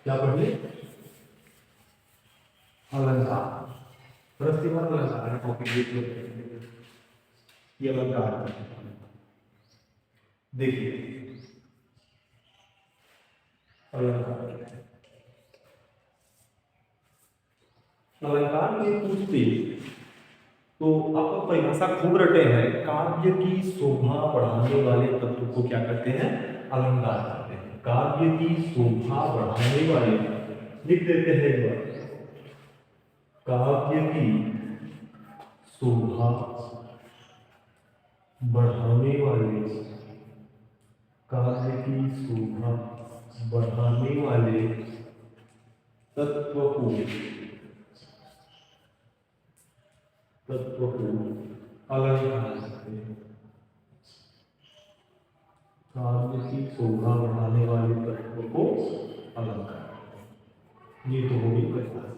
क्या पढ़िए? अलंकार। प्रतिभा अलंकार का टॉपिक देख लेते हैं। ये अलंकार देखिए, अलंकार अलंकार में पूछते तो आप परिभाषा खूब रटे हैं। काव्य की शोभा बढ़ाने वाले तत्व को क्या कहते हैं? अलंकार कहते हैं। काव्य की शोभा बढ़ाने वाले, लिख देते हैं एक बार, काव्य की शोभा बढ़ाने वाले, काव्य की शोभा बढ़ाने वाले तत्व को अलंकार कहते हैं। काव्य की शोभा बढ़ाने वाले तत्व को अलंकार। ये तो होगी परिभाषा।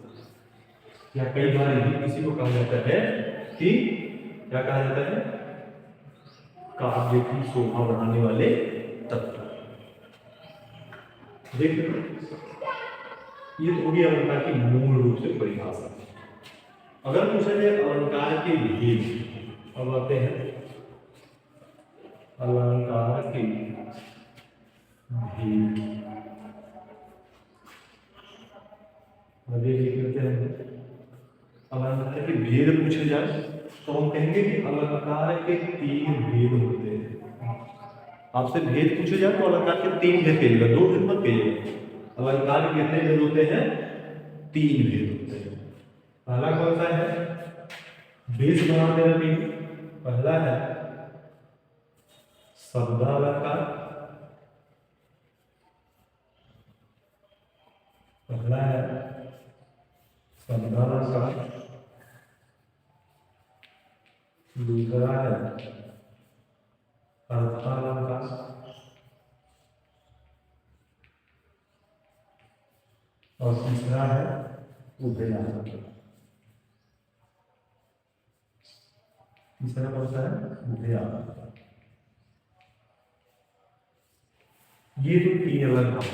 या कई बार ये किसी को कहा जाता है कि क्या कहा जाता है? काव्य की शोभा बढ़ाने वाले तत्व। देख ये तो होगी अलंकार की मूल रूप से परिभाषा। अगर पूछा जाए अलंकार के भेद, अब आते हैं अलंकार के भेद। देख लेते हैं अलंकार के भेद पूछे जाए तो हम कहेंगे कि अलंकार के 3 भेद होते हैं। आपसे भेद पूछे जाए तो अलंकार के 3 भेद कहिएगा, 2 भेद मत कहिएगा। अलंकार के कितने भेद होते हैं? 3 भेद होते हैं। पहला कौन सा है? बेस बनाते हैं 3। पहला है शब्दालंकार, पहला है शब्दालंकार, दूसरा है अर्थालंकार, और तीसरा है उभयालंकार। तीसरा कौन सा है? उभयालंकार। ये तो 3 अलंकार।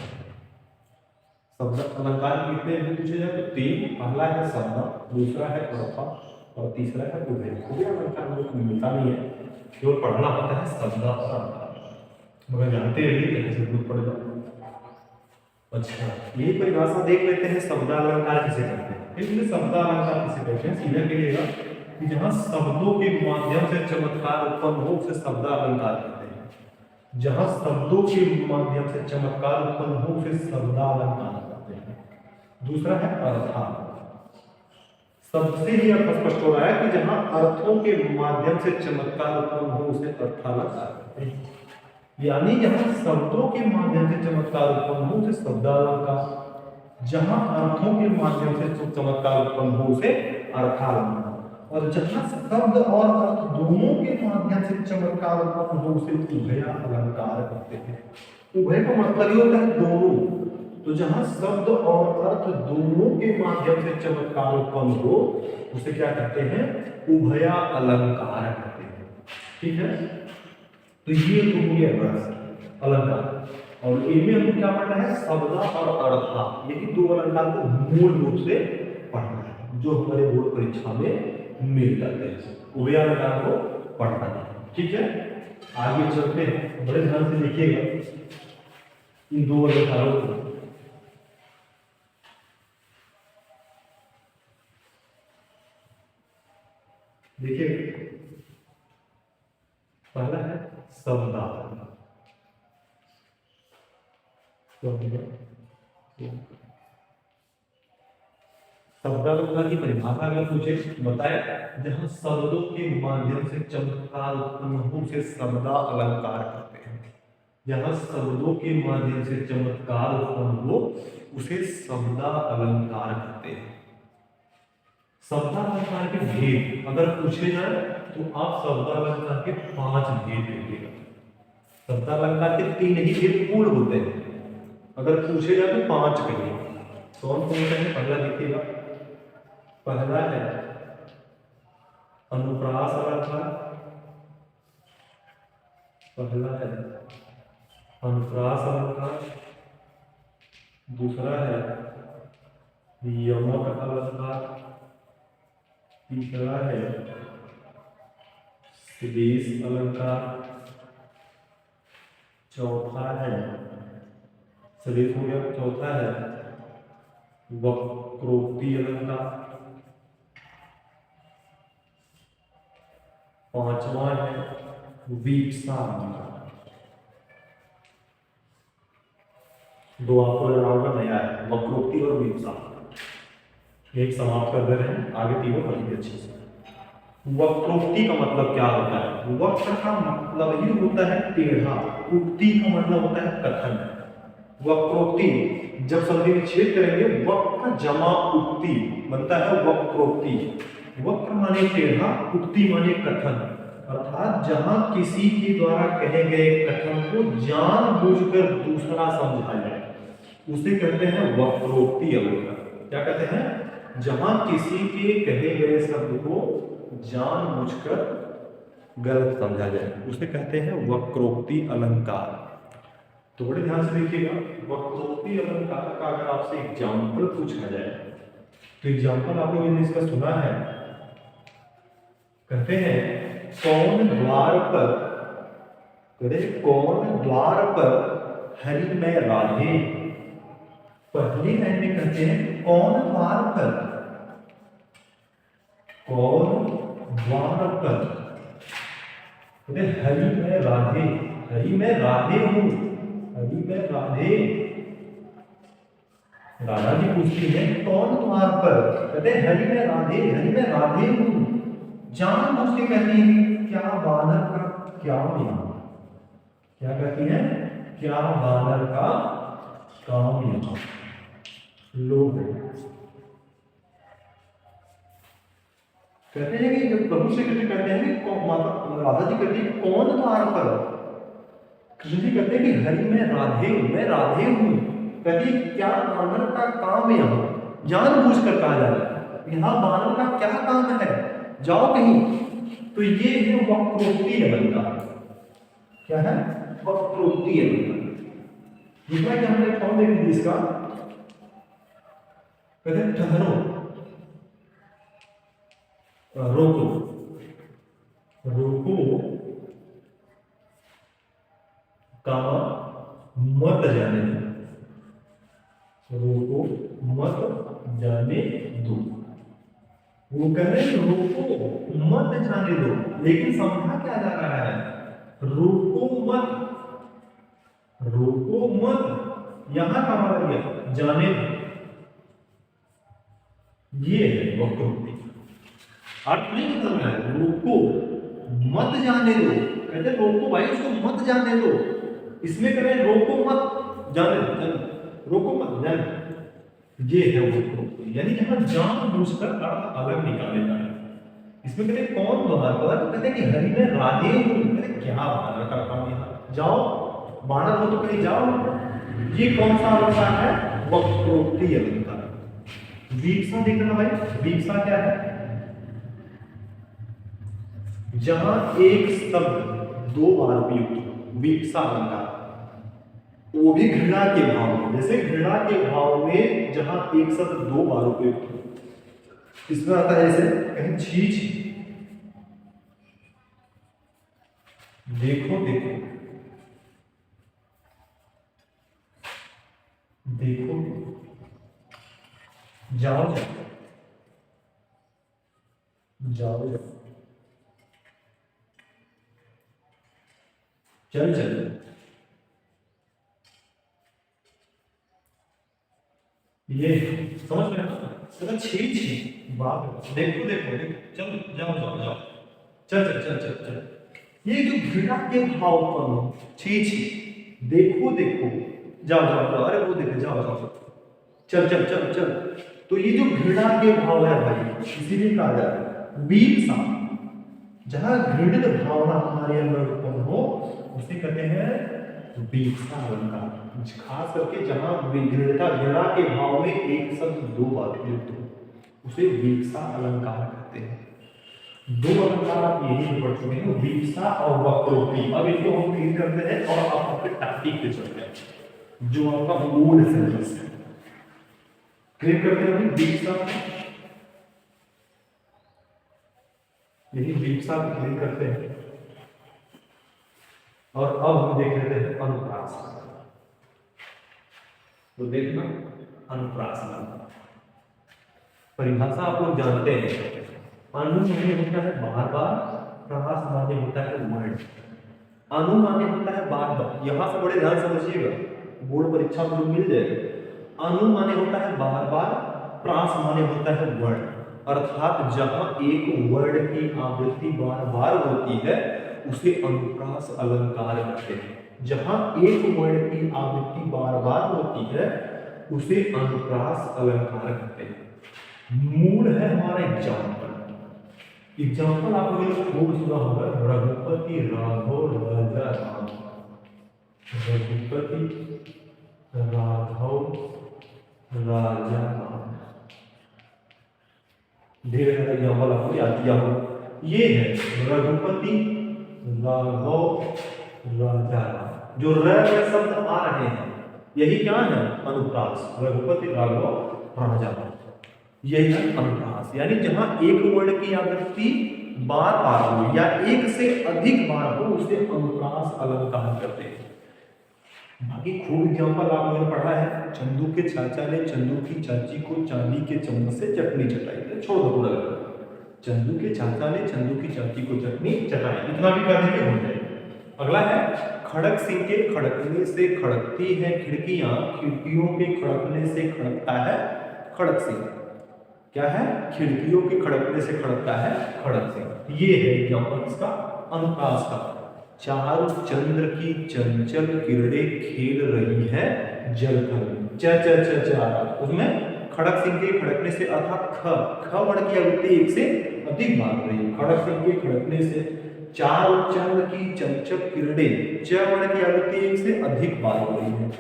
शब्द अलंकार कितने हैं पूछे जाए तो 3। पहला है शब्द, दूसरा है अर्थ और तीसरा है उभय। उभय अलंकार में तो मिलता नहीं है, केवल पढ़ना होता है शब्द और अर्थ। मगर जानते रहिए कैसे ग्रुप पढ़ जाओ। अच्छा, यही परिभाषा देख लेते हैं शब्दालंकार किसे कहते हैं। इसलिए शब्दालंकार किसे कहते हैं सीधा कहिएगा कि जहां शब्दों के माध्यम से चमत्कार उत्पन्न हो उसे शब्दालंकार कहते हैं। जहां शब्दों के माध्यम से चमत्कार उत्पन्न हो उसे शब्दालंकार कहते हैं। दूसरा है अर्थालंकार। सबसे ही अर्थ स्पष्ट हो रहा है कि जहां अर्थों के माध्यम से चमत्कार उत्पन्न हो उसे अर्थालंकार कहते हैं। यानी जहां शब्दों के माध्यम से चमत्कार उत्पन्न हो उसे शब्दालंकार, जहां अर्थों के माध्यम से चमत्कार उत्पन्न हो उसे अर्थालंकार, और जहां शब्द और अर्थ दोनों के माध्यम से चमत्कार उत्पन्न हो उसे उभय अलंकार कहते हैं। उभय का मतलब ये होता है दोनों। तो जहां शब्द और अर्थ दोनों के माध्यम से चमत्कार उत्पन्न हो उसे क्या कहते हैं? उभय अलंकार कहते हैं। ठीक है, तो ये तो हो गया बस अलंकार। और इनमें हमको क्या पढ़ना है? शब्द और अर्थ। यही 2 अलंकार को मूल रूप से पढ़ना है, जो हमारे बोर्ड परीक्षा में मिल जाते हैं। उभय अलंकार को पढ़ना है। ठीक है, आगे चलते हैं। बड़े ध्यान से देखिएगा इन 2 अलंकारों को। देखिए, पहला है शब्दालंकार। शब्दालंकार की परिभाषा अगर पूछे बताया, जहां शब्दों के माध्यम से चमत्कार उत्पन्न हो उसे शब्दालंकार कहते हैं। जहां शब्दों के माध्यम से चमत्कार उत्पन्न हो उसे शब्दालंकार कहते हैं। शब्दालंकार के भेद अगर पूछे जाए तो आप शब्दालंकार के 5 भेद कहिएगा। शब्दालंकार के 3 ही भेद पूर्ण होते हैं, अगर पूछे जाए तो 5 कहिएगा। कौन कौन से हैं? पहला देखिएगा, पहला है अनुप्रास अलंकार, पहला है अनुप्रास अलंकार, दूसरा है यमक अलंकार, तीसरा है श्लेष अलंकार, चौथा है श्लेष हो गया, चौथा है वक्रोक्ति अलंकार, पांचवा है वीप्सा अलंकार। दो आपको लगा होगा नया है, वक्रोक्ति और वीप्सा। एक समाप्त कर दे रहे हैं, आगे तीनों पढ़ेंगे अच्छे से। वक्रोक्ति का मतलब क्या होता है? वक्र का मतलब ही होता है टेढ़ा, उक्ति का मतलब होता है कथन। वक्रोक्ति जब संधि विच्छेद करेंगे, वक्र जमा उक्ति बनता है वक्रोक्ति। वक्र माने टेढ़ा, उक्ति माने कथन, अर्थात जहां किसी के द्वारा कहे गए कथन को जानबूझकर दूसरा समझा जाए, उसे कहते हैं वक्रोक्ति अलंकार। क्या कहते हैं? जहां किसी के कहे गए शब्द को जानबूझकर गलत समझा जाए, उसे कहते हैं वक्रोक्ति अलंकार। तो बड़े ध्यान से देखिएगा, वक्रोक्ति अलंकार का अगर आपसे एग्जाम्पल पूछा जाए, तो एग्जाम्पल आप लोगों ने इसका सुना है। कहते हैं कौन द्वार पर, कौन द्वार पर हरि में राधे। पहली लाइन में कहते हैं कौन द्वार पर, कौन द्वार पर हरि में राधे, हरि में राधे हूं, हरि में राधे। राधा जी पूछती है कौन द्वार पर, कहते हरि में राधे, हरि में राधे हूं। जान बुझ के कहती है क्या बानर का क्या यहाँ, क्या कहती है? क्या बानर का काम यहाँ। लोग कहते हैं कि जब प्रभु श्री कृष्ण कहते हैं कि माता राधा जी कहती है कौन द्वार पर, कृष्ण जी कहते हैं कि हरि में राधे, मैं राधे हूं। कहती है क्या बानर का काम यहाँ, जानबूझ कर कहा जा रहा है यहाँ बानर का क्या काम है, जाओ कहीं। तो ये है वक्रोक्ति अलंकार। क्या है? वक्रोक्ति अलंकार। दूसरा क्या हमने कौन देखी इसका? कहते ठहरो, रोको, रोको का मत जाने दो, रोको मत जाने दो। वो कह रहे हैं रोको मत जाने दो, लेकिन समझा क्या जा रहा है? रोको मत, रोको मत, यहां का मतलब गया जाने दो। ये है वक्रोक्ति। अर्थ नहीं बदल रहा है, रोको मत जाने दो। कहते रोको भाई, उसको मत जाने दो। इसमें करें रोको मत जाने दो, रोको मत जाने। ये है वक्रोक्ति, यानी जहां जानबूझकर अर्थ अलग निकाले जाए। इसमें कहते कौन द्वार पर, कहते कि हरि में राधे हूं। कहते क्या बानर का काम यहाँ, जाओ बानर हो तो कहीं जाओ। ये कौन सा अलंकार है? वक्रोक्ति अलंकार। वीप्सा देखना भाई, वीप्सा क्या है? जहां एक शब्द दो बार उपयुक्त, वीप्सा अलंकार। वो भी घृणा के भाव में, जैसे घृणा के भाव में जहां एक शब्द दो बार उपयुक्त। इसमें आता है जैसे कहीं छी छी, देखो देखो, देखो जाओ जाओ, जाओ जाओ, चल चल। ये समझ में ना? छी छी, बाप, देखो देखो, चल जाओ जाओ जाओ, चल चल चल चल चल। ये जो घृणा के भाव पर, छी छी, देखो देखो, जाओ जाओ जाओ, अरे वो देखो, जाओ जाओ, चल चल चल चल। तो ये जो घृणा के भाव है भाई, इसीलिए कहा जा रहा है वीप्सा। जहां घृणित भावना हमारे अंदर उत्पन्न हो, उसे कहते हैं वीप्सा अलंकार। खास करके जहां घृणा, घृणा के भाव में एक शब्द दो बार युक्त हो, उसे वीप्सा अलंकार कहते हैं। दो अलंकार आप यही पढ़ चुके हैं, वीप्सा और वक्रोक्ति। अब इनको हम क्लियर करते हैं और आप अपने टॉपिक पे चलते हैं, जो आपका मूल सिलेबस है। क्लीन करते हैं अभी बीच साथ, यही बीच साथ क्लीन करते हैं। और अब हम देख लेते हैं अनुप्रास। तो देखना अनुप्रास परिभाषा आप लोग जानते हैं, अनु माने होता है बार बार, प्रास माने होता है वर्ड। अनु माने होता है बार बार, यहां से बड़े ध्यान समझिएगा, बोर्ड परीक्षा में मिल जाएगा। अनु माने होता है बार बार, प्रास माने होता है वर्ड, अर्थात जहां एक वर्ड की आवृत्ति बार बार होती है उसे अनुप्रास अलंकार कहते हैं। जहां एक वर्ड की आवृत्ति बार बार होती है उसे अनुप्रास अलंकार कहते हैं। मूल है हमारा एग्जाम्पल। एग्जाम्पल आप लोगों ने खूब सुना होगा, रघुपति राघव राजा राम, रघुपति राघव राजा राम, ढेर सारे एग्जाम्पल आपको याद किया होगा। ये है रघुपति राघव राजा राम, जो र शब्द आ रहे हैं यही क्या है अनुप्रास, रघुपति राघव राजा राम, यही है अनुप्रास। यानी जहां एक वर्ड की आवृत्ति बार बार हो या एक से अधिक बार हो उसे अनुप्रास अलंकार करते हैं। बाकी खूब एग्जाम्पल आप लोगों ने पढ़ा है, चंदू के चाचा ने चंदू की चाची को चांदी के चम्मच से चटनी चटाई। छोड़ दो पूरा, चंदू के चाचा ने चंदू की चाची को चटनी चटाई, इतना भी कर देंगे हो जाए। अगला है खड़क सिंह के खड़कने से खड़कती है खिड़कियां, खिड़कियों के खड़कने से खड़कता है खड़क सिंह। क्या है? खिड़कियों के खड़कने से खड़कता है खड़क सिंह। ये है एग्जाम्पल इसका अनुप्रास का। चारु चंद्र की चंचल किरणें खेल रही है जलथल में, च च च च, उसमें खड़क सिंह के खड़कने से अर्थात ख वर्ण की आवृत्ति एक से अधिक बार हो रही है। खड़क सिंह के खड़कने से चारु चंद्र की चंचल किरणें, च वर्ण की आवृत्ति एक से अधिक बार हो रही है।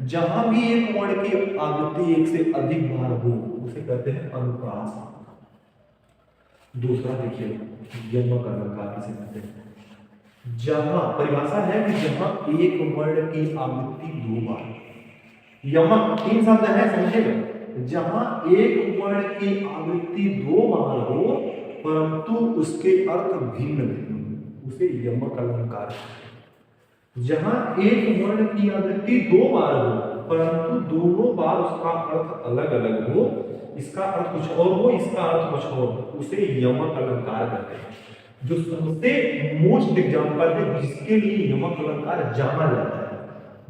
जहां भी एक वर्ण की आवृत्ति एक से अधिक बार हो उसे कहते हैं अनुप्रास। दूसरा देखिए यमक अलंकार किसे कहते हैं। जहां परिभाषा है कि जहां एक वर्ण की आवृत्ति दो बार, यमक तीन शब्द है समझेगा, जहां एक वर्ण की आवृत्ति दो बार हो परंतु उसके अर्थ भिन्न भिन्न, उसे यमक अलंकार कहते हैं। जहां एक वर्ण की आवृत्ति दो बार हो परंतु दोनों बार उसका अर्थ अलग अलग हो, इसका अर्थ कुछ और हो इसका अर्थ कुछ और हो, उसे यमक अलंकार कहते हैं। जो सबसे मोस्ट एग्जाम्पल है जिसके लिए यमक अलंकार जाना जाता है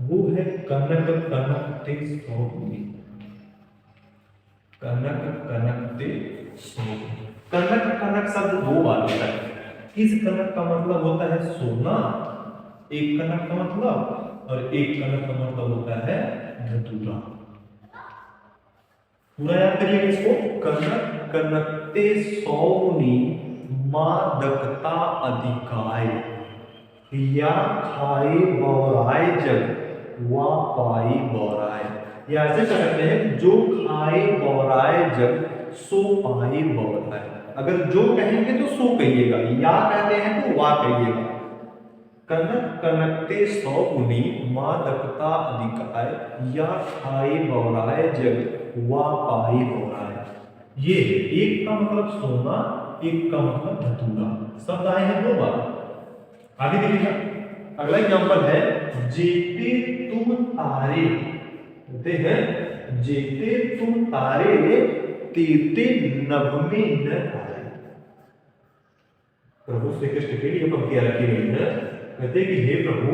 वो है कनक कनकते सौंपनी। कनक कनकते सौंपनी, कनक कनक शब्द दो बार होता है। इस कनक का मतलब होता है सोना, एक कनक का मतलब, और एक कनक का मतलब होता है धतूरा। पूरा याद करिएगा इसको, कनक कनकते सौनी मादकता अधिकाय, या खाए बौराय जग वा पाई बौराय। या ऐसे कह सकते हैं जो खाए बौराय जग सो पाए बौराय। अगर जो कहेंगे तो सो कहिएगा, या कहते हैं तो वा कहिएगा। कनक कनकते सौनी मादकता अधिकाय, या खाए बौराय जग वा पाई बौराय। ये एक का मतलब सोना, एक का मतलब धतूरा, शब्द आए हैं दो बार। आगे देखिएगा अगला एग्जांपल है जेते तुम तारे, कहते हैं जेते तुम तारे तेते नभ में न तारे। प्रभु श्री कृष्ण के लिए पंक्तियां रखी गई है, कहते कि हे प्रभु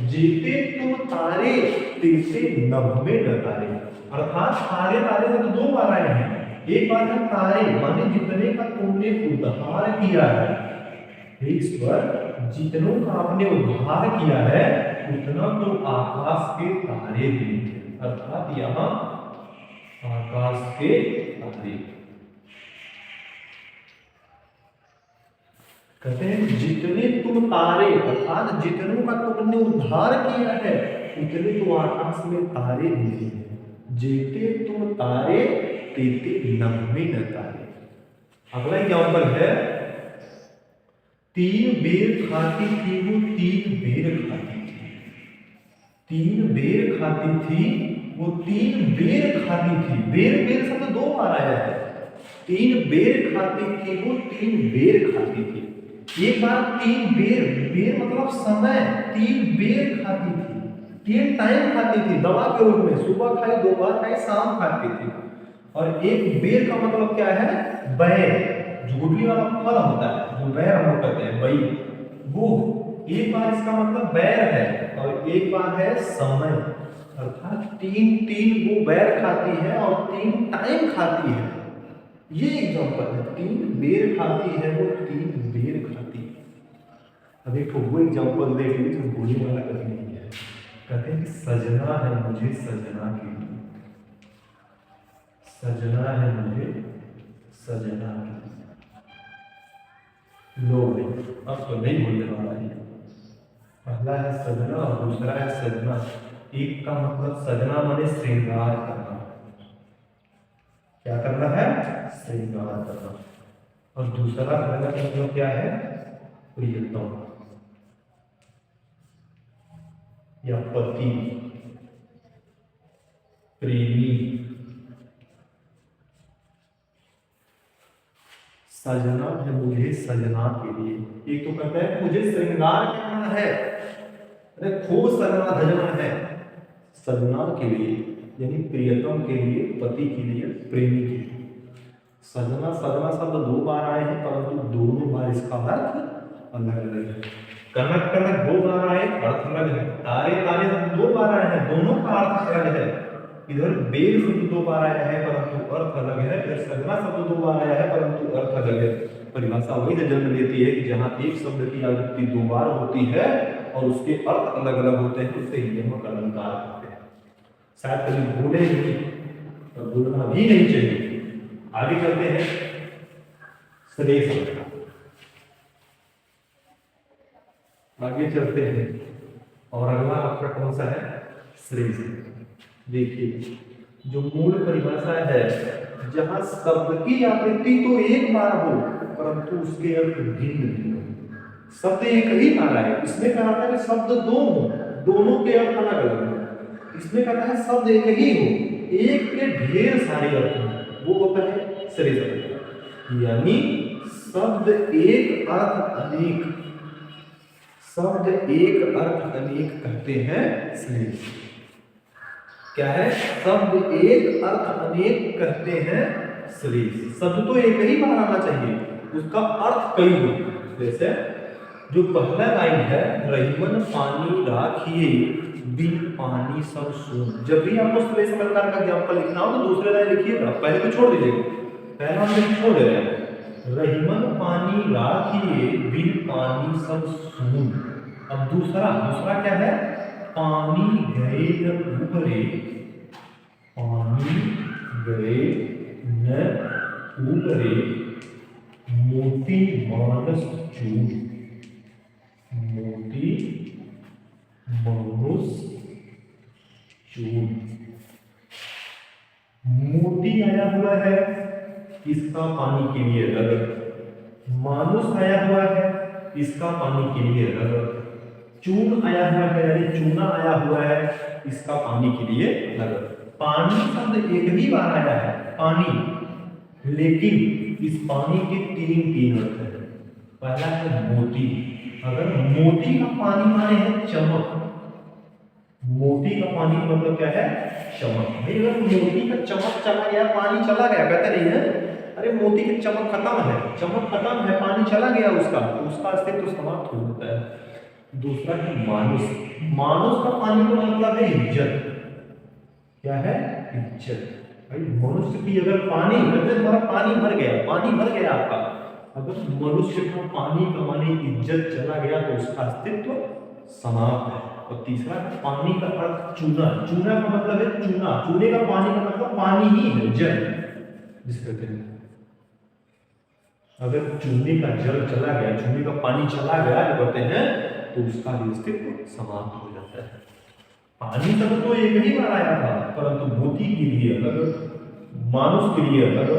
जेते तुम तारे तेते नभ में न तारे, अर्थात तारे तारे से तो दो बार आए हैं। एक बार है तारे माने जितने का तुमने उद्धार किया है, ईश्वर जितनों का आपने उद्धार किया है उतना तो आकाश के तारे भी, अर्थात यहाँ आकाश के तारे। कहते हैं जितने तुम तारे, अर्थात जितनों का तुमने उद्धार किया है उतने तो आकाश में तारे भी हैं। जेते तुम तारे तेते नभ में न तारे। अगला एग्जाम्पल है तीन बेर खाती थी वो तीन बेर खाती थी, तीन बेर खाती थी वो तीन बेर खाती थी। बेर बेर सब 3 बेर खाती थी वो, 3 बेर खाती थी। एक बार 3 बेर, बेर मतलब समय, 3 बेर खाती थी, 3 टाइम खाती थी दवा के रूप में, सुबह खाई, दोपहर खाई, शाम खाती थी। और एक बेर का मतलब क्या है, बैर, जो गुठली वाला फल होता है, जो बैर हम लोग कहते हैं, बई, वो एक बार इसका मतलब बैर है, और एक बार है समय, अर्थात 3 वो बैर खाती है और 3 टाइम खाती है। ये एग्जांपल है, 3 बेर खाती है वो, 3 बेर खाती है। अब एक वो एग्जांपल देख लीजिए जो बोलने वाला कभी नहीं है। कहते हैं कि सजना है मुझे सजना के लिए, सजना है मुझे सजना के लिए। लो अब तो नहीं बोलने वाला है। पहला है सजना और दूसरा है सजना। एक का मतलब सजना माने श्रृंगार करना, क्या करना है, श्रृंगार करना। और दूसरा सजना का मतलब क्या है, प्रियतम या पति, प्रेमी। सजना है मुझे सजना के लिए, एक तो कहता है मुझे श्रृंगार करना है, अरे खूब सजना धजना है सजना के लिए, यानी प्रियतम के लिए, पति के लिए, प्रेमी के लिए। सजना सजना शब्द 2 बार आए हैं, परंतु दोनों बार इसका अर्थ अलग अलग है। कनक कनक 2 बार आए, अर्थ अलग है। तारे तारे 2 बार आए हैं, दोनों का अर्थ अलग है। इधर बेर शब्द 2 बार आया है परंतु अर्थ अलग है, इधर सजना शब्द 2 बार आया है परंतु अर्थ अलग है। परिभाषा वही से जन्म लेती है कि जहां एक शब्द की आवृत्ति 2 बार होती है और उसके अर्थ अलग अलग होते हैं, उससे यमक अलंकार कहते हैं। शायद कभी भूले नहीं और भूलना भी नहीं चाहिए। आगे चलते हैं, श्रेय अलंकार। आगे चलते हैं और अगला आपका कौन सा है, श्रेय। देखिए जो मूल परिभाषा है, जहां शब्द की आवृत्ति तो एक बार हो परंतु उसके अर्थ भिन्न भिन्न हो। शब्द एक ही बार आए, इसमें कहा था कि शब्द 2 हो, दोनों के अर्थ अलग अलग हो। इसमें कहता है शब्द एक ही हो, एक के ढेर सारे अर्थ हो, वो होता है श्रेय अलंकार। यानी शब्द एक अर्थ अनेक, शब्द एक अर्थ अनेक कहते हैं श्रेय। क्या है, शब्द एक अर्थ अनेक कहते हैं श्रेय। शब्द तो एक ही बार आना चाहिए, उसका अर्थ कई हो। जैसे जो पहला लाइन है, रहीमन पानी राखिए बिन पानी सब सून। जब भी आपको श्रेय अलंकार का एग्जांपल लिखना हो तो दूसरे लाइन लिखिएगा, पहले तो छोड़ दीजिएगा, पहला हम छोड़ दे रहे हैं। रहीमन पानी राखिए बिन पानी सब सून। अब दूसरा क्या है, पानी गए न उबरे, पानी गए न उबरे मोती मानस चूर, मोती मानुस चूर। मोती आया हुआ है, इसका पानी के लिए रगड़। मानुस आया हुआ है, इसका पानी के लिए रगड़। चून आया हुआ है, यानी चूना आया हुआ है, इसका पानी के लिए रगड़। पानी शब्द एक ही बार आया है, पानी, लेकिन इस पानी के 3 अर्थ हैं। पहला है मोती। अगर मोती का पानी माने है चमक, मोती का पानी का मतलब क्या है, चमक। भाई अगर मोती का चमक चला गया, पानी चला गया, कहते नहीं है अरे मोती की चमक खत्म है, चमक खत्म है, पानी चला गया उसका, तो उसका अस्तित्व समाप्त हो जाता है। दूसरा है मानुस। मानुस का पानी का मतलब है इज्जत। क्या है, इज्जत। भाई मनुष्य की अगर पानी, मतलब तुम्हारा पानी भर गया, पानी भर गया आपका, अगर मनुष्य का पानी का माने इज्जत चला गया तो उसका अस्तित्व समाप्त है। और तीसरा पानी का अर्थ चूना। चूना का मतलब है चूना, चूने का पानी का मतलब पानी ही है, जल जिसे कहते हैं। अगर चूने का जल चला गया, चूने का पानी चला गया जो कहते हैं, तो उसका अस्तित्व समाप्त हो जाता है। पानी तक तो एक ही बार आया था, परंतु मोती के लिए अलग, मानुस के लिए अलग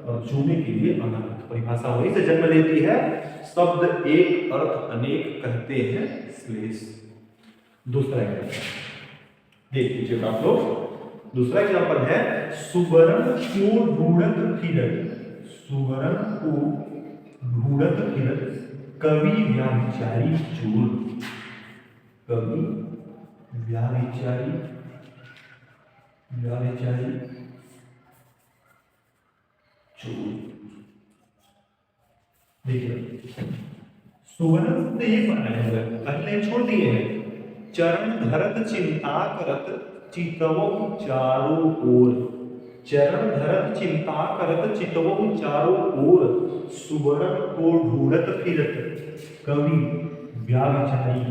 और चूने के लिए अलग। परिभाषा वही से जन्म लेती है, शब्द एक अर्थ अनेक कहते हैं श्लेष। दूसरा एग्जाम्पल देख लीजिएगा आप लोग। दूसरा एग्जाम्पल है, सुवर्ण क्यों ढूंढत फिरत। सुवर्ण को ढूंढत फिरत कवि व्याभिचारी चोर। कवि व्याभिचारी व्याभिचारी चोर। देखिए सुवर्ण से ये पहले छोड़ दिए हैं। चरण धरत चिंता करत चितवो चारों ओर। चरण धरत चिंता करत चितवो चारों ओर। सुवर्ण को ढूंढत फिरत कवि व्याभिचारी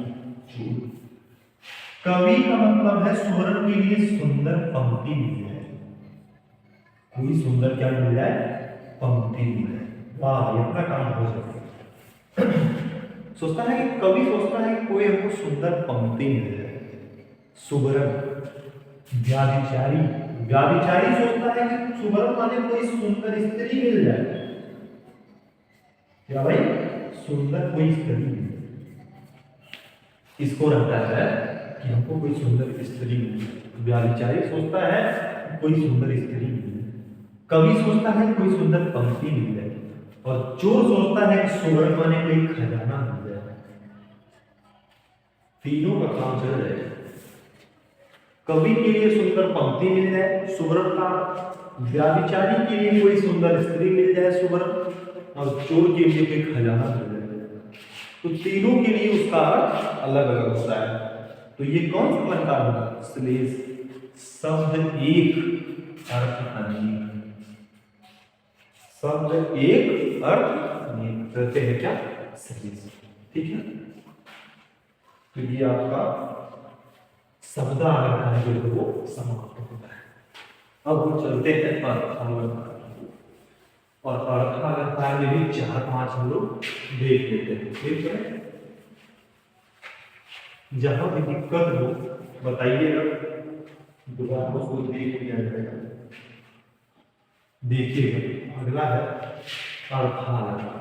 चोर। कवि का मतलब है सुवर्ण के लिए सुंदर पंक्ति मिल जाए। कोई सुंदर क्या मिल जाए? पंक्ति मिल जाए। वाह, इतना काम हो जाए। सोचता है कि कवि सोचता है कि कोई हमको सुंदर पंक्ति मिल जाए। सुवर्ण व्याभिचारी व्याभिचारी सोचता है कि सुवर्ण माने कोई सुंदर स्त्री मिल जाए। क्या भाई? सुंदर कोई स्त्री मिल जाए। इसको रहता है कि हमको कोई सुंदर स्त्री मिल जाए। व्याभिचारी सोचता है कोई सुंदर स्त्री मिल जाए। कवि सोचता है कोई सुंदर पंक्ति मिल जाए। और चोर सोचता है कि सुवर्ण माने कोई खजाना मिल जाए। तीनों का काम चल जाएगा। कवि के लिए सुंदर पंक्ति मिल जाए सुवर्ण का, व्याभिचारी के लिए कोई सुंदर स्त्री मिल जाए सुवर्ण, और चोर के लिए कोई खजाना मिल जाए। तो तीनों के लिए उसका अर्थ अलग अलग होता है। तो ये कौन सा अलंकार होगा? श्लेष। शब्द एक अर्थ अनेक। शब्द एक अर्थ अनेक कहते हैं क्या? श्लेष। ठीक है, तो ये आपका शब्दालंकार जो है वो समाप्त होता है। अब हम चलते हैं अर्थालंकार। और अर्थालंकार में भी 4-5 हम लोग देख लेते हैं। ठीक है, जहां भी दिक्कत हो बताइएगा, दोबारा उसको देख लिया जाएगा। देखिएगा, अगला है अर्थालंकार।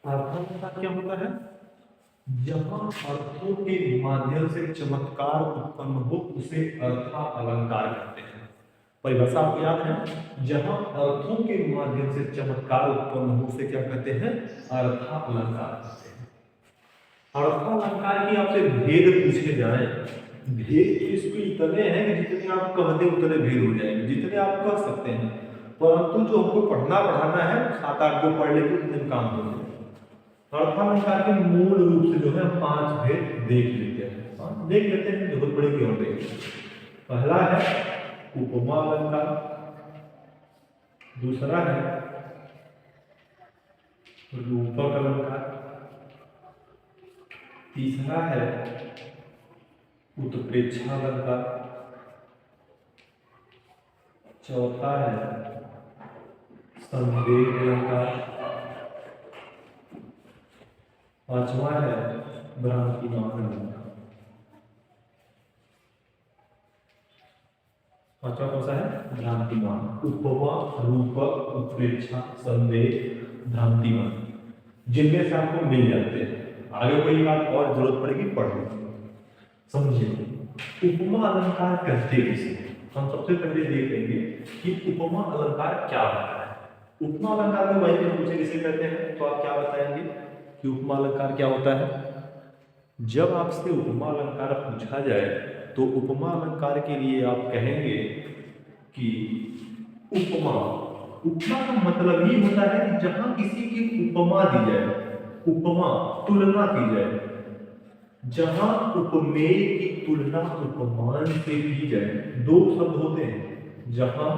अर्थालंकार क्या होता है? जहां अर्थों के माध्यम से चमत्कार उत्पन्न हो उसे अर्था अलंकार कहते हैं। परिभाषा आपको याद है? जहां अर्थों के माध्यम से चमत्कार उत्पन्न हो उसे क्या कहते हैं? अर्था अलंकार कहते हैं। अर्था अलंकार की आपसे भेद पूछे जाए, भेद तो इसमें इतने हैं कि जितने आप कहते उतने भेद हो जाएंगे, जितने आप कह सकते हैं। परंतु जो हमको पढ़ना पढ़ाना है 7-8 को पढ़ लेते उतने काम हो जाए। अर्थालंकार के मूल रूप से जो है 5 भेद देख लेते हैं। देख लेते हैं, जरूरत पड़े की और देख। पहला है उपमा अलंकार, दूसरा है रूपक अलंकार, तीसरा है उत्प्रेक्षा अलंकार, चौथा है संदेह अलंकार, पांचवा है भ्रांतिमान अलंकार। पांचवा कौन सा है? भ्रांतिमान। उपमा, रूपक, उत्प्रेक्षा, संदेह, भ्रांतिमान, जिनमें से आपको मिल जाते हैं। आगे कोई बात और जरूरत पड़ेगी पढ़ लो, समझिए। उपमा अलंकार कहते किसे? हम सबसे पहले देख लेंगे कि उपमा अलंकार क्या होता है। उपमा अलंकार में भाई पूछे किसे कहते हैं, तो आप क्या बताएंगे कि उपमा अलंकार क्या होता है? जब आपसे उपमा अलंकार पूछा जाए तो उपमा अलंकार के लिए आप कहेंगे कि उपमा, उपमा का मतलब ही होता है कि जहां किसी की उपमा दी जाए, उपमा तुलना की जाए, जहां उपमेय की तुलना उपमान से की जाए। दो शब्द होते हैं, जहां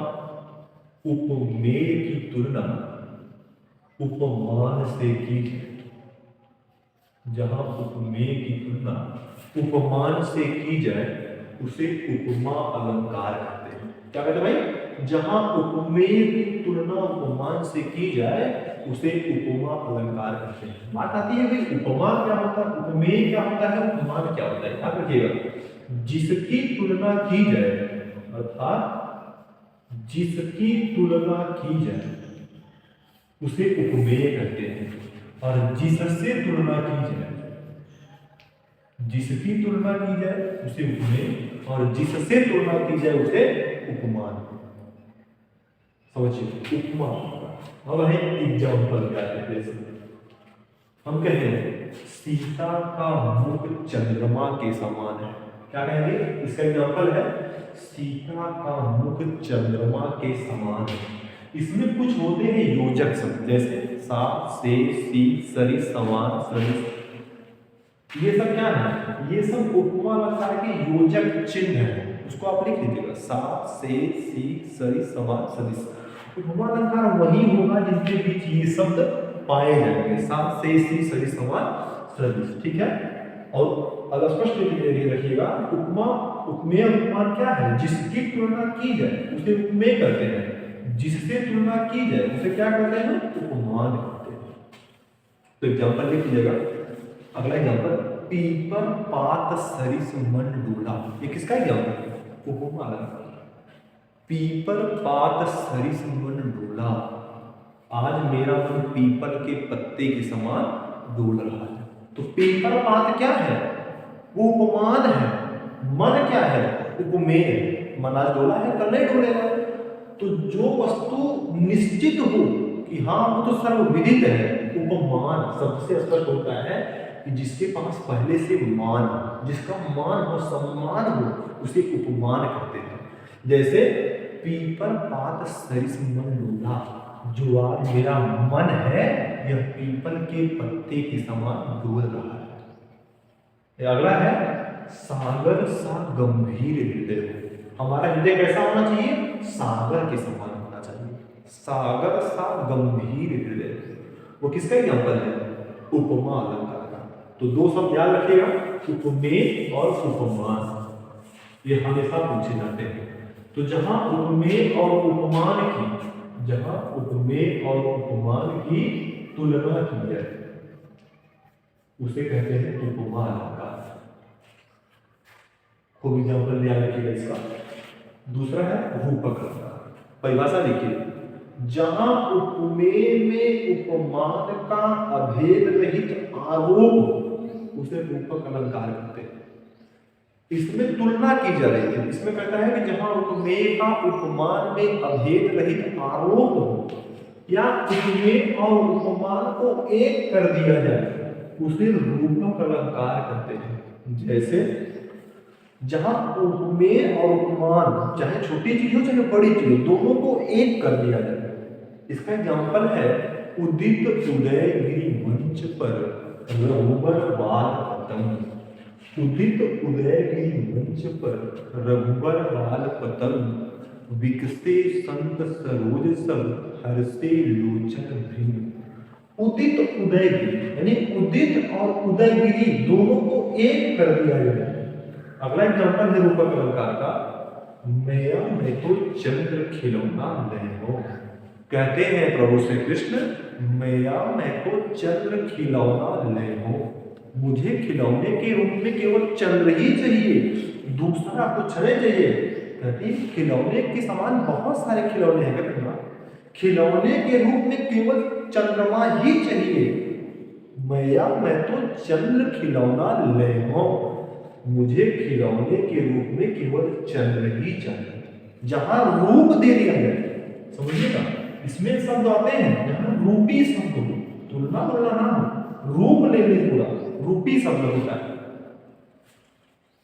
उपमेय की तुलना उपमान से की जाए, जहां उपमेय की तुलना उपमान से की जाए उसे उपमा अलंकार कहते हैं। क्या कहते हैं भाई? जहां उपमेय की तुलना उपमान से की जाए उसे उपमा अलंकार कहते हैं। बात आती है भाई उपमा क्या होता है, उपमेय क्या होता है, उपमान क्या होता है? याद रखिएगा, जिसकी तुलना की जाए, अर्थात जिसकी तुलना की जाए उसे उपमेय कहते हैं। और जिससे तुलना की जाए, जिसकी तुलना की जाए उसे उपमेय, और जिससे तुलना की जाए उसे उपमान। समझिए उपमा। अब है एग्जाम्पल क्या है, जैसे हम कहें सीता का मुख चंद्रमा के समान है। क्या कहेंगे, इसका एग्जाम्पल है सीता का मुख चंद्रमा के समान है। इसमें कुछ होते हैं योजक शब्द, जैसे सा, से, सी, सरी, समान, सरिस। ये सब क्या है, ये सब उपमा अलंकार के योजक चिन्ह है। उसको आप लिख लीजिएगा, सा, से, सी, सरी, समान, सदिश। उपमा अलंकार वही होगा जिनके बीच ये शब्द पाए जाएंगे, सा, से, सी, सरी, समान, सदिश। ठीक है। और अगर स्पष्ट रखिएगा, उपमा उपमेय उपमान क्या है, जिसकी तुलना की जाए उसे उपमेय करते हैं, जिससे तुलना की जाए उसे क्या करते हैं, उपमान करते हैं। तो एग्जाम्पल लिख लीजिएगा। अगला एग्जाम्पल, पीपर पात सरिस मन डोला। ये किसका एग्जाम्पल है, उपमा अलंकार। पीपर पात सरिस मन डोला, आज मेरा मन पीपल के पत्ते के समान डोल रहा है। तो पीपर पात क्या है, वो उपमान है। मन क्या है, उपमेय। मन आज डोला है, कल नहीं डोलेगा। तो जो वस्तु निश्चित हो कि हाँ वो तो सर्वविदित है, उपमान शब्द से स्पष्ट होता है कि जिसके पास पहले से मान हो, जिसका मान हो, सम्मान हो, उसे उपमान कहते हैं। जैसे पीपर पात सरिस मन डोला, जो आज मेरा मन है यह पीपल के पत्ते के समान डोल रहा है। अगला है सागर सा गंभीर हृदय। हमारा हृदय कैसा होना चाहिए, सागर के समान होना चाहिए। सागर सा गंभीर हृदय, वो किसका एग्जाम्पल है, उपमा अलंकार का। तो दो शब्द याद रखिएगा, उपमेय और उपमान, ये हमेशा पूछे जाते हैं। तो जहां उपमेय और उपमान की, जहां उपमेय और उपमान की तुलना की जाए उसे कहते हैं उपमा अलंकार। खूब एग्जाम्पल याद रखिएगा इसका। दूसरा है रूपक अलंकार। परिभाषा देखिए, जहां उपमेय में उपमान का अभेद रहित आरोप उसे रूपक अलंकार कहते हैं। इसमें तुलना की जा रही है। इसमें कहता है कि जहां उपमेय का उपमान में अभेद रहित आरोप हो, या उपमेय और उपमान को एक कर दिया जाए उसे रूपक अलंकार कहते हैं। जैसे जहां उपमेय और उपमान, चाहे छोटी चीज हो चाहे बड़ी चीज हो, दोनों को एक कर दिया जाए। इसका एग्जाम्पल है उदित उदयगिरि मंच पर रघुबर बाल पतंग। उदित उदयगिरि मंच पर रघुबर बाल पतंग, विकसे संत सरोज सब हर्षे लोचन भिन्न। उदित उदयगिरि यानी उदित और उदयगिरि दोनों को एक कर दिया जाए। अगला एग्जाम्पल है रूपक अलंकार का, मैं तो चंद्र खिलौना नहीं हो। कहते हैं प्रभु श्री कृष्ण, मैं तो चंद्र खिलौना नहीं हो, मुझे खिलौने के रूप में केवल चंद्र ही चाहिए, दूसरा कुछ नहीं चाहिए। कहती खिलौने के समान बहुत सारे खिलौने हैं, कहते खिलौने के रूप में केवल चंद्रमा ही चाहिए। मैं तो चंद्र खिलौना ले हो, मुझे खिलौने के रूप में केवल चंद्र ही चाहिए। जहां रूप दे दिया जाए, समझिएगा इसमें शब्द आते हैं जहां रूपी शब्द हो, तुलना बोलना ना हो, रूप ले ले, पूरा रूपी शब्द होता है।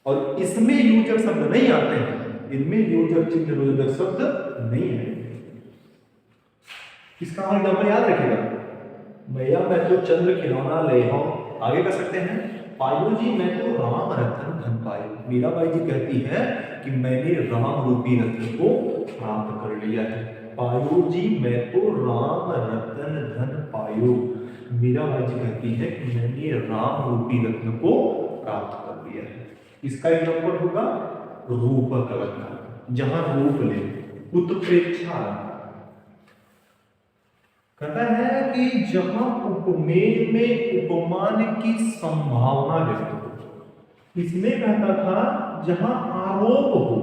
और इसमें योजक शब्द नहीं आते हैं, इनमें योजक चिन्ह योजक शब्द नहीं है। इसका एग्जाम्पल याद रखिएगा, मैं तो चंद्र खिलौना ले हो। आगे कर सकते हैं, पायो जी मैं तो राम रतन धन पायो। मीराबाई जी कहती है कि मैंने राम रूपी रत्न को प्राप्त कर लिया है। पायो जी मैं तो राम रतन धन पायो। मीराबाई जी कहती है कि मैंने राम रूपी रत्न को प्राप्त कर लिया है। इसका एग्जाम्पल होगा रूपक अलंकार, जहां रूप ले। उत्प्रेक्षा कहता है कि जहां उपमेय में उपमान की संभावना व्यक्त हो। इसमें कहता था जहां आरोप हो,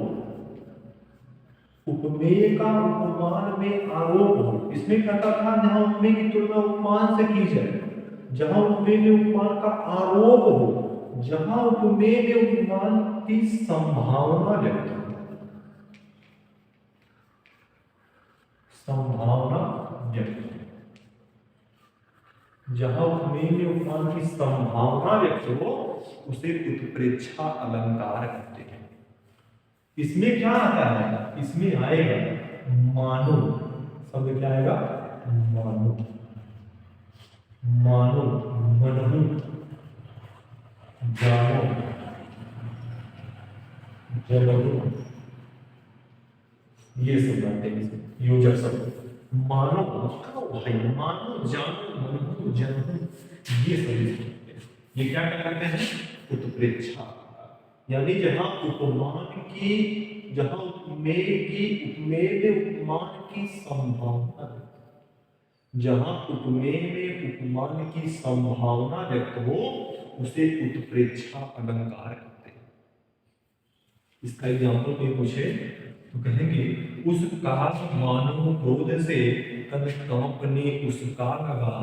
उपमेय का उपमान में आरोप हो, इसमें कहता था जहां उपमेय की तुलना उपमान से की जाए, जहां उपमेय में उपमान का आरोप हो, जहां उपमेय में उपमान की संभावना व्यक्त हो, संभावना व्यक्त हो, जहां उपमेय में उपमान की संभावना व्यक्त हो उसे उत्प्रेक्षा अलंकार कहते हैं। इसमें क्या आता है, इसमें आएगा मानो, शब्द क्या आएगा, मानो, मानो, मनहु, जानो, जनहु, ये सब आते हैं योजक शब्द। मानो भाई, मानो, जानो, मनहु, जनहु, ये सभी ये क्या कहते हैं, उत्प्रेक्षा। यानी जहां उपमान की, जहां उपमेय में उपमान की संभावना, जहां उपमेय में उपमान की संभावना व्यक्त हो उसे उत्प्रेक्षा अलंकार कहते हैं। इसका एग्जाम्पल कोई पूछे तो कहेंगे उस काल मानो क्रोध से तन कांपने उसका लगा,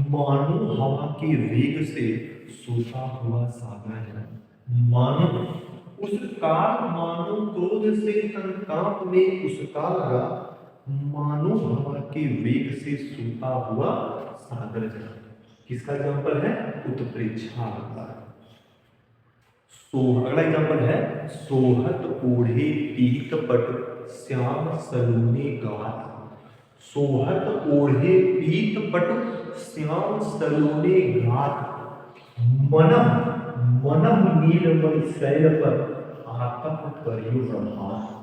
मानो हवा के वेग से सोता हुआ सागर। मानो उस काल मानो क्रोध से तन कांपने उसका लगा, मानो हवा के वेग से सोता हुआ सागर जला। किसका एग्जाम्पल है, उत्प्रेक्षा अलंकार। अगला एग्जाम्पल है सोहत ओढ़े पीत पट श्याम सलोने गात। सोहत ओढ़े पीत पट श्याम सलोने गात, मनम मनम नीलमणि शैल पर आतप करियो ब्रह्मास्त्र।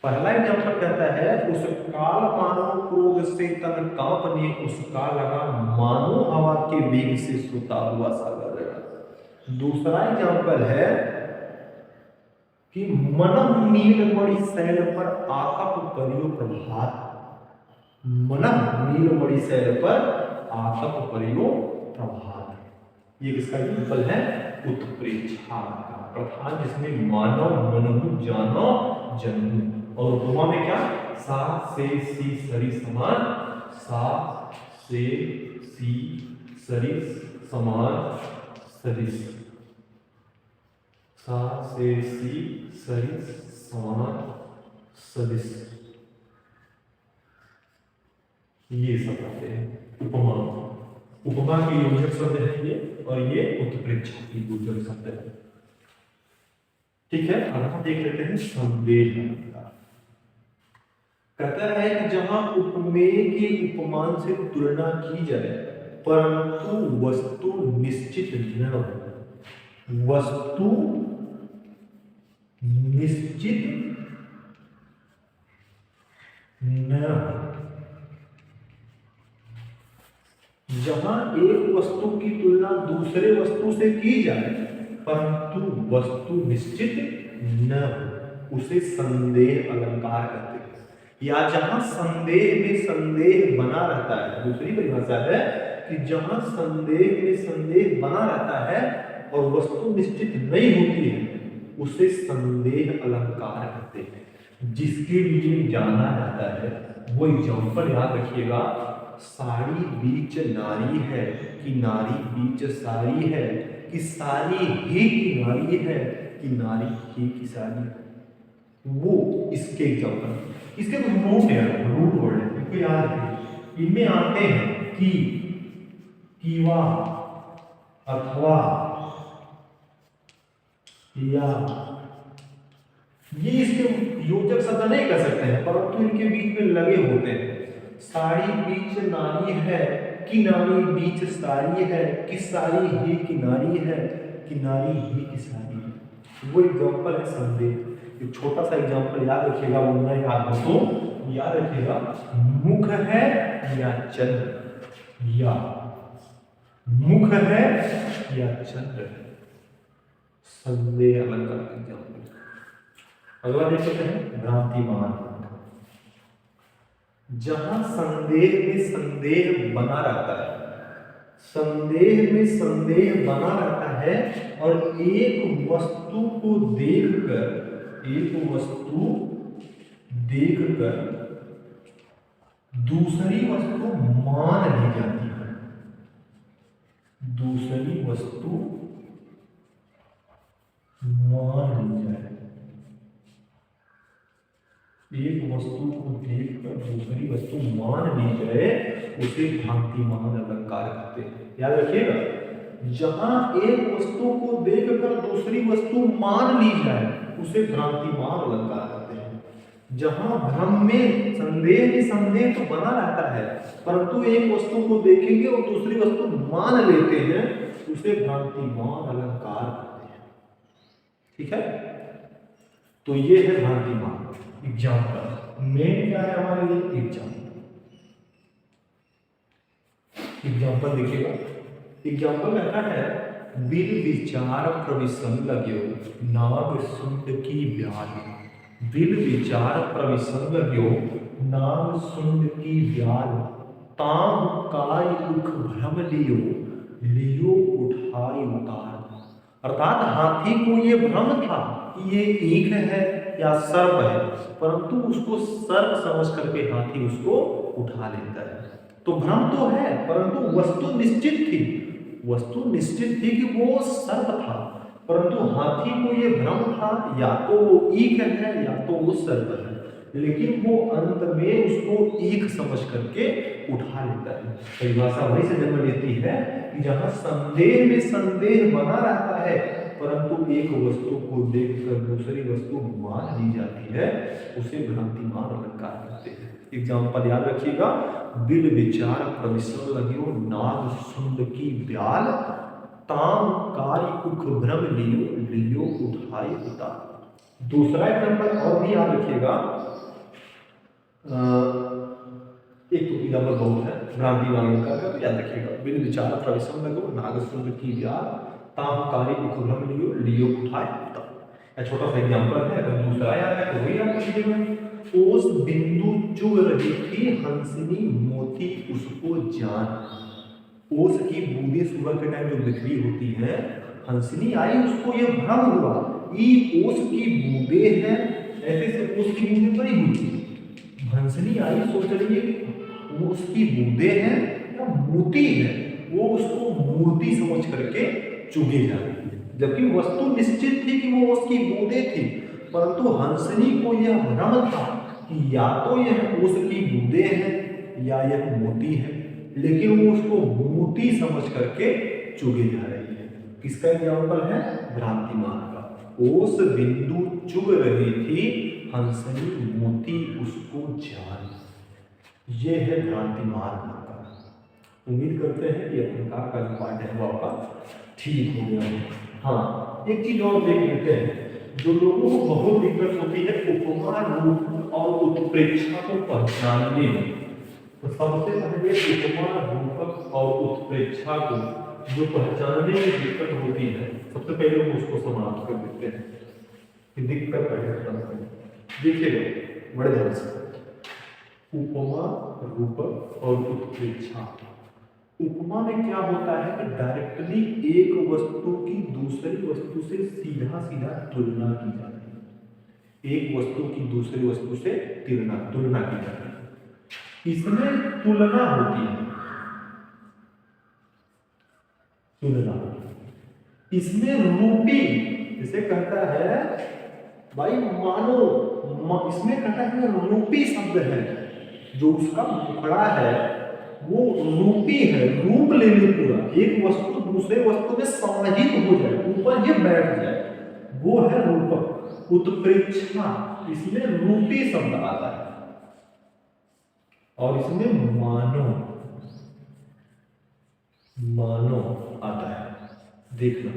पहला एग्जाम्पल कहता है उस काल मानो क्रोध से तन कांपने उसका लगा, मानो हवा के वेग से सोता हुआ सागर। दूसरा एग्जाम्पल है कि मनम नीलमणि शैल पर आतप करियो प्रभात। मनम नीलमणि शैल पर आतप करियो प्रभात, ये किसका एग्जाम्पल है, उत्प्रेक्षा का प्रधान, जिसमें मानो, मनहु, जानो, जनहु। और उपमा में क्या, सा से सी सरी समान, सा से सी सरी समान सरिस, सा से सी सरिस समान सदिश, ये सब आते हैं उपमा। उपमा के योजक शब्द है ये, और ये उत्प्रेक्षा की योजक शब्द है। ठीक है, अब हम देख लेते हैं संदेह अलंकार। कहता है कि जहां उपमेय की उपमान से तुलना की जाए परंतु वस्तु निश्चित न हो, वस्तु निश्चित न हो। जहां एक वस्तु की तुलना दूसरे वस्तु से की जाए परंतु वस्तु निश्चित न हो उसे संदेह अलंकार कहते हैं। या जहां संदेह में संदेह बना रहता है, दूसरी परिभाषा है कि जहां संदेह में संदेह बना रहता है और वस्तु निश्चित नहीं होती है उसे संदेह अलंकार कहते हैं। जिसके लिए जाना जाता है वो एग्जाम्पल याद रखिएगा, साड़ी बीच नारी है कि नारी बीच साड़ी है, कि साड़ी ही की नारी है कि नारी ही की साड़ी है, वो इसके एग्जाम्पल। इसके कुछ रूट है, रूट वर्ड है, इनको याद रखिए। इनमें आते हैं कि, कीवा, अथवा, या, ये इसके योजक शब्द नहीं कर सकते हैं परंतु इनके बीच में लगे होते हैं। साड़ी बीच नारी है कि नारी बीच साड़ी है, कि साड़ी ही की नारी है कि नारी ही की साड़ी है, वो एग्जाम्पल है संदेह। एक छोटा सा एग्जाम्पल याद रखिएगा, वो न याद हो तो याद रखिएगा, मुख है या चंद्र, या मुख है या चंद्र है, संदेह अलंकार का एग्जाम्पल। अगला देख सकते हैं भ्रांतिमान। जहां संदेह में संदेह बना रहता है, संदेह में संदेह बना रहता है और एक वस्तु को देखकर, एक वस्तु देखकर दूसरी वस्तु मान ली जाती है, दूसरी वस्तु मान ली जाए, एक वस्तु को देखकर दूसरी वस्तु मान ली जाए उसे भ्रांतिमान अलंकार कहते हैं। याद रखिएगा, जहां एक वस्तु को देखकर दूसरी वस्तु मान ली जाए उसे भ्रांतिमान अलंकार कहते हैं। जहां भ्रम में संदेह तो बना रहता है, परंतु एक वस्तु को देखेंगे और दूसरी वस्तु मान लेते हैं उसे भ्रांतिमान अलंकार कहते हैं। ठीक है, तो ये है भ्रांतिमान। एग्जाम्पल मेन क्या है हमारे लिए? एग्जाम्पल देखिएगा, एग्जाम्पल कहता है बिल विचार प्रविशन लग्यो नाग सुंड की ब्याल। बिल विचार प्रविशन लग्यो नाग सुंड की ब्याल, ताम काय दुख भ्रम लियो लियो उठाई उतार। अर्थात हाथी को ये भ्रम था कि ये ईख है या सर्प है, परंतु उसको सर्प समझ करके हाथी उसको उठा लेता है। तो भ्रम तो है, परंतु वस्तु निश्चित थी, वस्तु निश्चित थी कि वो सर्प था, परंतु हाथी को ये भ्रम था या तो वो ईख है या तो वो सर्प है, लेकिन वो अंत में उसको ईख समझ करके उठा लेता है। परिभाषा वही से जन्म लेती है कि जहां संदेह में संदेह बना रहता है, परंतु एक वस्तु को देखकर दूसरी वस्तु मान ली जाती है, उसे भ्रांतिमान अलंकार कहते हैं। एग्जाम्पल याद रखिएगा, बिल विचार प्रविशन लग्यो नाग सुंड की ब्याल, ताम काय उख भ्रम लियो लियो उठाई उतार। दूसरा एग्जाम्पल और भी याद रखिएगा, एक तो एग्जाम्पल बहुत है भ्रांतिमान अलंकार का, तो याद रखिएगा, बिल विचार प्रविशन लग्यो नाग सुंड की ब्याल, ताम काय उख भ्रम लियो लियो उठाई उतार। छोटा सा एग्जाम्पल है, अगर दूसरा याद है तो वही याद कीजिएगा। ओस बिंदु चुग रही थी हंसनी मोती उसको जान। ओस की बूंदें सुबह के टाइम जो बिखरी होती है, हंसनी आई उसको ये भ्रम हुआ ये ओस की बूंदें हैं, ऐसे से ओस की बूंदें बड़ी हुई। हंसनी आई सोच रही है कि ओस की बूंदें हैं या मोती है, वो उसको मूर्ति समझ करके चुगे जा रही है, जबकि वस्तु निश्चित थी कि वो उसकी बूंदें थी, परंतु हंसनी को यह भ्रम था कि या तो यह उसकी बूंदें हैं या यह मोती है, लेकिन वो उसको मोती समझ करके चुगे जा रही है। किसका एग्जाम्पल है? भ्रांतिमान का। ओस बिंदु चुग रही थी हंसनी मोती उसको जान, ये है भ्रांतिमान का। उम्मीद करते हैं कि अलंकार का जो पाठ है वो आपका ठीक हो गया है। हाँ, एक चीज और देख लेते हैं, जो लोगों को बहुत दिक्कत होती है उपमा रूप और उत्प्रेक्षा को पहचानने में। तो सबसे पहले उपमा रूपक और उत्प्रेक्षा को जो पहचानने में दिक्कत होती है, सबसे पहले हम उसको समाप्त कर देते हैं कि दिक्कत है। देखिएगा बड़े ध्यान से, उपमा रूपक और उत्प्रेक्षा। उपमा में क्या होता है कि डायरेक्टली एक वस्तु की दूसरी वस्तु से सीधा सीधा तुलना की जाती है, एक वस्तु की दूसरी वस्तु से तुलना की जाती है, इसमें तुलना होती है, तुलना। इसमें रूपी जिसे कहता है भाई मानो, इसमें कहता है रूपी शब्द है, जो उसका मुखड़ा है वो रूपी है, रूप ले ले पूरा, एक वस्तु दूसरे वस्तु में समाहित हो जाए, ऊपर ये बैठ जाए, वो है रूपक। उत्प्रेक्षा, इसमें रूपी शब्द आता है, और इसमें मानो आता है। देखना,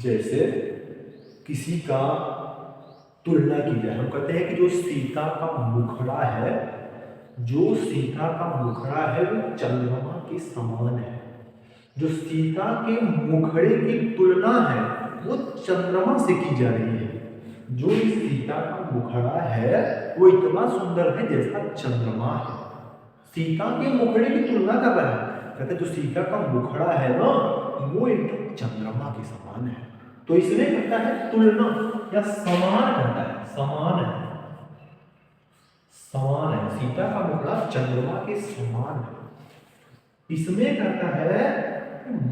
जैसे किसी का तुलना की जाए, हम कहते हैं कि जो सीता का मुखड़ा है, जो सीता का मुखड़ा है वो चंद्रमा के समान है। जो सीता के मुखड़े की तुलना है वो चंद्रमा से की जा रही है। जो इस सीता का मुखड़ा है वो इतना सुंदर है जैसा चंद्रमा है। सीता के मुखड़े की तुलना कर रहा है, कहते जो सीता का मुखड़ा है ना वो एकदम चंद्रमा के समान है। तो इसलिए कहता है तुलना या समान कहता है, समान है, समान है, सीता का मुखड़ा चंद्रमा के समान है। इसमें कहता है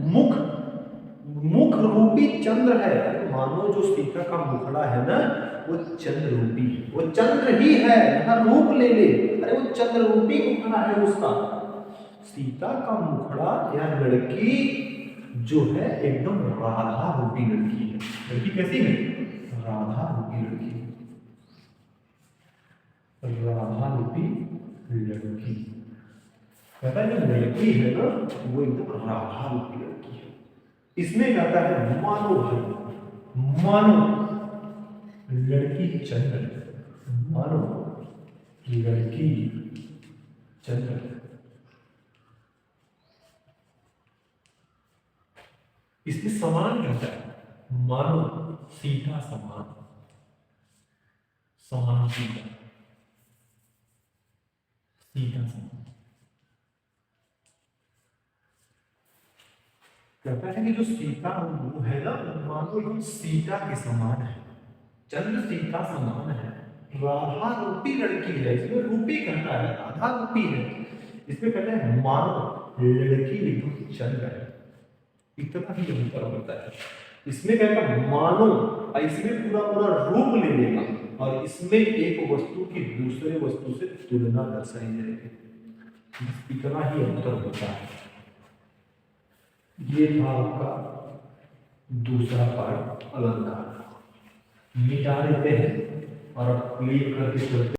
मुख, मुख रूपी चंद्र है। मानो जो सीता का मुखड़ा है ना वो चंद्र रूपी है, वो चंद्र ही है, यहाँ रूप ले ले, अरे वो चंद्र रूपी मुखड़ा है उसका। सीता का मुखड़ा या लड़की जो है एकदम राधा रूपी लड़की है। लड़की कैसी है? राधा रूपी लड़की, राधा रूपी लड़की। कहता है जो लड़की है ना वो एकदम राधा रूपी लड़की है। इसमें कहता है मानो भाई, मानो लड़की चंद्र, मानो लड़की चंद्र। इसमें समान कहता है, मानो सीता समान, समान सीता, सीता समान। कहता है कि जो सीता वो है ना मानो हम सीता के समान है, चंद्र सीता समान है, राधा रूपी लड़की है। इसमें रूपी कहता है, राधा रूपी है। इसमें कहते हैं मानो लड़की एकदम चंद्र है। इतना ही अंतर होता है। इसमें कहता है मानो, इसमें पूरा पूरा रूप ले लेगा, और इसमें एक वस्तु की दूसरे वस्तु से तुलना दर्शाई जाएगी। इतना ही अंतर होता है। ये था आपका दूसरा पार्ट अलंकार। मिटा देते हैं और अब क्लिक करके चलते